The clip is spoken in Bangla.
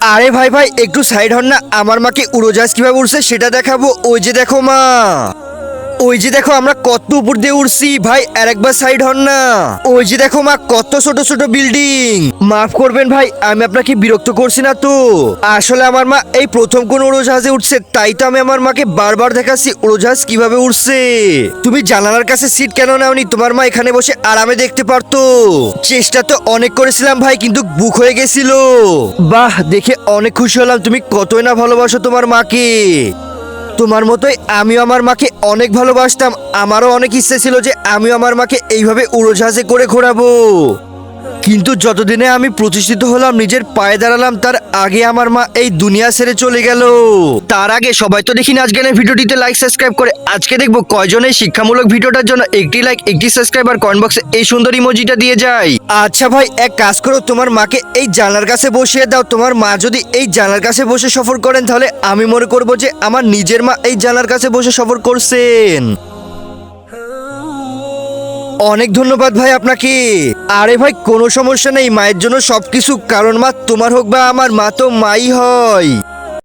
আরে ভাই ভাই একটু সাইড হন না, আমার মাকে উড়োজাহাজ কিভাবে উড়ছে সেটা দেখাবো। ওই যে দেখো মা, ওই যে দেখো আমরা কত উপর দিয়ে উড়ছি ভাই, আর একবার সাইড হন না। ওই যে দেখো মা কত ছোট ছোট বিল্ডিং। মাফ করবেন ভাই, আমি আপনাকে বিরক্ত করছি না তো? আসলে আমার মা এই প্রথম কোন উড়োজাহাজে উঠছে, তাই তো আমি আমার মাকে বারবার দেখাচ্ছি উড়োজাহাজ কিভাবে উড়ছে। তুমি জানালার কাছে সিট কেন নাওনি? তোমার মা এখানে বসে আরামে দেখতে পারতো। চেষ্টা তো অনেক করেছিলাম ভাই, কিন্তু বুক হয়ে গেছিল। বাহ, দেখে অনেক খুশি হলাম তুমি কতই না ভালোবাসো তোমার মাকে। তোমার মতোই আমিও আমার মাকে অনেক ভালোবাসতাম। আমারও অনেক ইচ্ছে ছিল যে আমিও আমার মাকে এইভাবে উড়োজাহাজে করে ঘোরাবো, কিন্তু যতদিনে আমি প্রতিষ্ঠিত হলাম, নিজের পায়ে দাঁড়ালাম, তার আগে আমার মা এই দুনিয়া ছেড়ে চলে গেল। তার আগে সবাই তো দেখি আজকের এই ভিডিওটিতে লাইক সাবস্ক্রাইব করে। আজকে দেখবো কয়জন এই শিক্ষামূলক ভিডিওটার জন্য একটি লাইক একটি সাবস্ক্রাইব আর কমেন্ট বক্সে এই সুন্দর ইমোজিটা দিয়ে যায়। আচ্ছা ভাই, এক কাজ করো, তোমার মাকে এই জানলার কাছে বসিয়ে দাও। তোমার মা যদি এই জানলার কাছে বসে সফর করেন, তাহলে আমি মনে করবো যে আমার নিজের মা এই জানলার কাছে বসে সফর করছেন। অনেক ধন্যবাদ ভাই আপনাকে। আরে ভাই কোনো সমস্যা নেই, মায়ের জন্য সবকিছু, কারণ মা তোমার হোক বা আমার, মা তো মাই হয়।